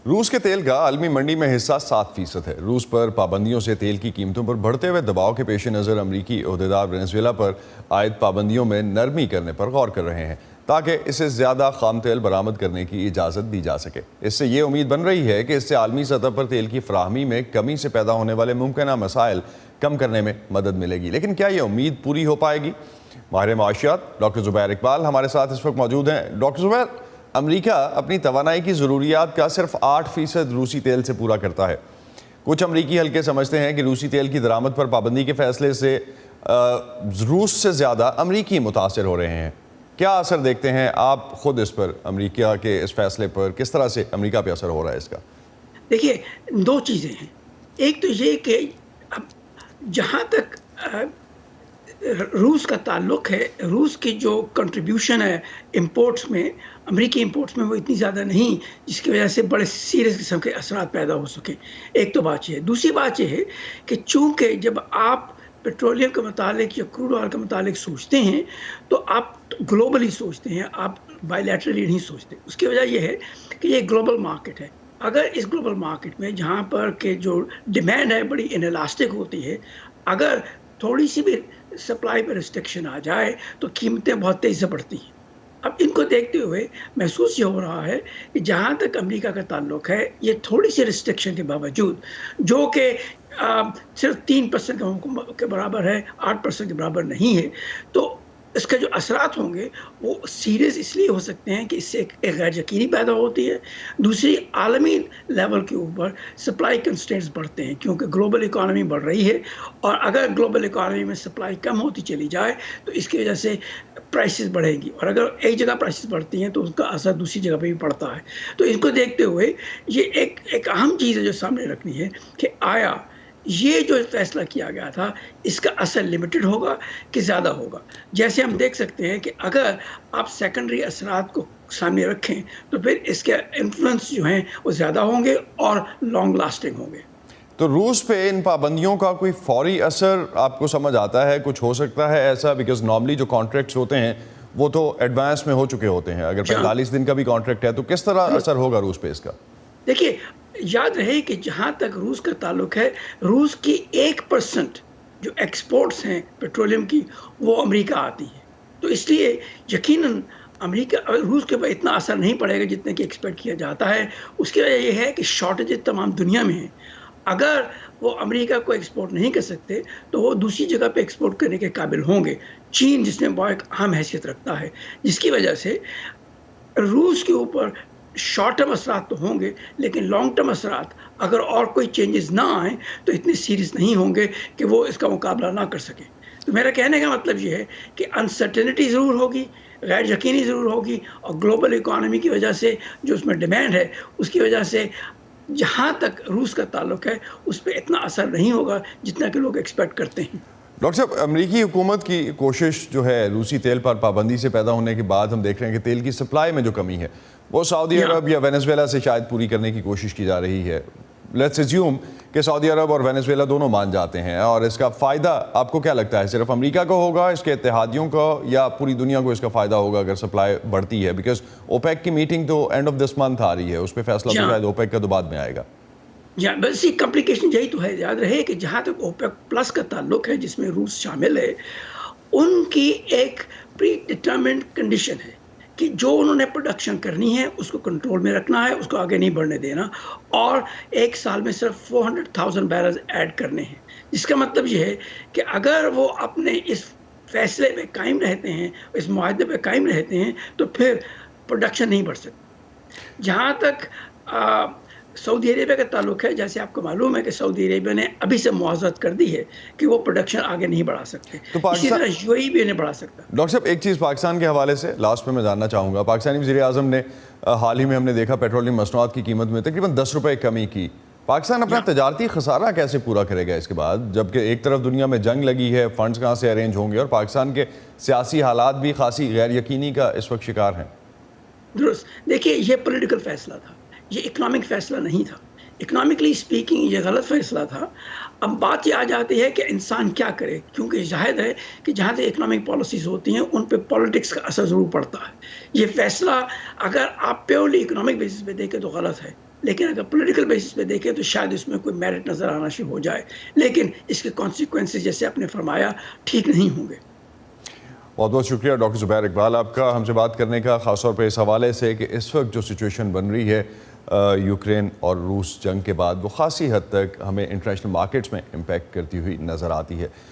روس کے تیل کا عالمی منڈی میں حصہ 7% ہے۔ روس پر پابندیوں سے تیل کی قیمتوں پر بڑھتے ہوئے دباؤ کے پیش نظر امریکی عہدیدار وینزویلا پر عائد پابندیوں میں نرمی کرنے پر غور کر رہے ہیں تاکہ اسے زیادہ خام تیل برآمد کرنے کی اجازت دی جا سکے۔ اس سے یہ امید بن رہی ہے کہ اس سے عالمی سطح پر تیل کی فراہمی میں کمی سے پیدا ہونے والے ممکنہ مسائل کم کرنے میں مدد ملے گی۔ لیکن کیا یہ امید پوری ہو پائے گی؟ ماہر معاشیات ڈاکٹر زبیر اقبال ہمارے ساتھ اس وقت موجود ہیں۔ ڈاکٹر زبیر، امریکہ اپنی توانائی کی ضروریات کا صرف 8% روسی تیل سے پورا کرتا ہے۔ کچھ امریکی حلقے سمجھتے ہیں کہ روسی تیل کی درآمد پر پابندی کے فیصلے سے روس سے زیادہ امریکی متاثر ہو رہے ہیں۔ کیا اثر دیکھتے ہیں آپ خود اس پر، امریکہ کے اس فیصلے پر کس طرح سے امریکہ پہ اثر ہو رہا ہے اس کا؟ دیکھیے، دو چیزیں ہیں۔ ایک تو یہ کہ اب جہاں تک روس کا تعلق ہے، روس کی جو کنٹریبیوشن ہے امپورٹس میں، امریکی امپورٹس میں، وہ اتنی زیادہ نہیں جس کی وجہ سے بڑے سیریس قسم کے اثرات پیدا ہو سکیں۔ ایک تو بات یہ ہے۔ دوسری بات یہ ہے کہ چونکہ جب آپ پیٹرولیم کے متعلق یا کروڈ آئل کے متعلق سوچتے ہیں تو آپ گلوبلی سوچتے ہیں، آپ بائی لیٹرلی نہیں سوچتے۔ اس کی وجہ یہ ہے کہ یہ گلوبل مارکیٹ ہے۔ اگر اس گلوبل مارکیٹ میں جہاں پر کہ جو ڈیمانڈ ہے بڑی انلاسٹک ہوتی ہے، اگر تھوڑی سی بھی سپلائی پہ ریسٹرکشن آ جائے تو قیمتیں بہت تیزی سے بڑھتی ہیں۔ اب ان کو دیکھتے ہوئے محسوس یہ ہو رہا ہے کہ جہاں تک امریکہ کا تعلق ہے، یہ تھوڑی سی ریسٹرکشن کے باوجود، جو کہ صرف 3% کے برابر ہے، 8% کے برابر نہیں ہے، تو اس کے جو اثرات ہوں گے وہ سیریس اس لیے ہو سکتے ہیں کہ اس سے ایک غیر یقینی پیدا ہوتی ہے۔ دوسری، عالمی لیول کے اوپر سپلائی کنسٹرینٹس بڑھتے ہیں کیونکہ گلوبل اکانومی بڑھ رہی ہے، اور اگر گلوبل اکانومی میں سپلائی کم ہوتی چلی جائے تو اس کی وجہ سے پرائسز بڑھیں گی، اور اگر ایک جگہ پرائسز بڑھتی ہیں تو اس کا اثر دوسری جگہ پہ بھی پڑتا ہے۔ تو ان کو دیکھتے ہوئے یہ ایک اہم چیز ہے جو سامنے رکھنی ہے کہ آیا یہ جو فیصلہ کیا گیا تھا اس کا اثر لمیٹڈ ہوگا کہ زیادہ ہوگا۔ جیسے ہم دیکھ سکتے ہیں کہ اگر آپ سیکنڈری اثرات کو سامنے رکھیں تو پھر اس کے انفلوئنس جو ہیں وہ زیادہ ہوں گے اور لانگ لاسٹنگ ہوں گے۔ تو روس پہ ان پابندیوں کا کوئی فوری اثر آپ کو سمجھ آتا ہے؟ کچھ ہو سکتا ہے ایسا؟ بیکاز نارملی جو کانٹریکٹس ہوتے ہیں وہ تو ایڈوانس میں ہو چکے ہوتے ہیں۔ اگر 45 دن کا بھی کانٹریکٹ ہے تو کس طرح اثر ہوگا روس پہ اس کا؟ دیکھیے، یاد رہے کہ جہاں تک روس کا تعلق ہے، روس کی 1% جو ایکسپورٹس ہیں پیٹرولیم کی وہ امریکہ آتی ہے، تو اس لیے یقیناً امریکہ روس کے اوپر اتنا اثر نہیں پڑے گا جتنے کہ ایکسپیکٹ کیا جاتا ہے۔ اس کی وجہ یہ ہے کہ شارٹیجز تمام دنیا میں ہیں۔ اگر وہ امریکہ کو ایکسپورٹ نہیں کر سکتے تو وہ دوسری جگہ پہ ایکسپورٹ کرنے کے قابل ہوں گے۔ چین جس میں بہت اہم حیثیت رکھتا ہے، جس کی وجہ سے روس کے اوپر شارٹ ٹرم اثرات تو ہوں گے، لیکن لانگ ٹرم اثرات اگر اور کوئی چینجز نہ آئیں تو اتنے سیریس نہیں ہوں گے کہ وہ اس کا مقابلہ نہ کر سکیں۔ تو میرا کہنے کا مطلب یہ ہے کہ انسرٹینٹی ضرور ہوگی، غیر یقینی ضرور ہوگی، اور گلوبل اکانومی کی وجہ سے جو اس میں ڈیمانڈ ہے اس کی وجہ سے جہاں تک روس کا تعلق ہے اس پہ اتنا اثر نہیں ہوگا جتنا کہ لوگ ایکسپیکٹ کرتے ہیں۔ ڈاکٹر صاحب، امریکی حکومت کی کوشش جو ہے روسی تیل پر پابندی سے پیدا ہونے کے بعد ہم دیکھ رہے ہیں کہ تیل کی سپلائی میں جو کمی ہے وہ سعودی عرب یا وینزویلا سے شاید پوری کرنے کی کوشش کی جا رہی ہے۔ لیٹس اسیوم کہ سعودی عرب اور وینزویلا دونوں مان جاتے ہیں، اور اس کا فائدہ آپ کو کیا لگتا ہے؟ صرف امریکہ کو ہوگا، اس کے اتحادیوں کو، یا پوری دنیا کو اس کا فائدہ ہوگا اگر سپلائی بڑھتی ہے؟ بیکاز اوپیک کی میٹنگ تو اینڈ آف دس منتھ آ رہی ہے، اس پہ فیصلہ تو شاید اوپیک کا تو بعد میں آئے گا۔ بس یہ کمپلیکیشن یہی تو ہے۔ یاد رہے کہ جہاں تک اوپیک پلس کا تعلق ہے جس میں روس شامل ہے، ان کی ایک پری ڈٹرمنڈ کنڈیشن ہے کہ جو انہوں نے پروڈکشن کرنی ہے اس کو کنٹرول میں رکھنا ہے، اس کو آگے نہیں بڑھنے دینا، اور ایک سال میں صرف 400,000 بیرلز ایڈ کرنے ہیں۔ جس کا مطلب یہ ہے کہ اگر وہ اپنے اس فیصلے پہ قائم رہتے ہیں، اس معاہدے پہ قائم رہتے ہیں، تو پھر پروڈکشن نہیں بڑھ سکتی۔ جہاں تک سعودی عربیہ کا تعلق ہے، جیسے آپ کو معلوم ہے کہ سعودی عربیہ نے ابھی سے معاوضات کر دی ہے کہ وہ پروڈکشن آگے نہیں بڑھا سکتے، اسی طرح یو اے ای بھی نہیں بڑھا سکتا۔ ڈاکٹر صاحب، ایک چیز پاکستان کے حوالے سے لاسٹ میں جاننا چاہوں گا۔ پاکستانی وزیر اعظم نے حال ہی میں ہم نے دیکھا پیٹرولیم مصنوعات کی قیمت میں تقریباً 10 روپے کمی کی۔ پاکستان اپنا تجارتی خسارہ کیسے پورا کرے گا اس کے بعد، جبکہ ایک طرف دنیا میں جنگ لگی ہے، فنڈز کہاں سے ارینج ہوں گے، اور پاکستان کے سیاسی حالات بھی خاصی غیر یقینی کا اس وقت شکار ہیں؟ درست۔ دیکھیے، یہ پولیٹیکل فیصلہ تھا، یہ اکنامک فیصلہ نہیں تھا۔ اکنامکلی سپیکنگ یہ غلط فیصلہ تھا۔ اب بات یہ آ جاتی ہے کہ انسان کیا کرے، کیونکہ ظاہر ہے کہ جہاں سے اکنامک پالیسیز ہوتی ہیں ان پہ پالیٹکس کا اثر ضرور پڑتا ہے۔ یہ فیصلہ اگر آپ پیورلی اکنامک بیسس پہ دیکھیں تو غلط ہے، لیکن اگر پولیٹیکل بیسس پہ دیکھیں تو شاید اس میں کوئی میرٹ نظر آنا شروع ہو جائے، لیکن اس کے کانسیکوینسز جیسے آپ نے فرمایا ٹھیک نہیں ہوں گے۔ بہت بہت شکریہ ڈاکٹر زبیر اقبال آپ کا ہم سے بات کرنے کا، خاص طور پہ اس حوالے سے کہ اس وقت جو سچویشن بن رہی ہے یوکرین اور روس جنگ کے بعد، وہ خاصی حد تک ہمیں انٹرنیشنل مارکیٹس میں امپیکٹ کرتی ہوئی نظر آتی ہے۔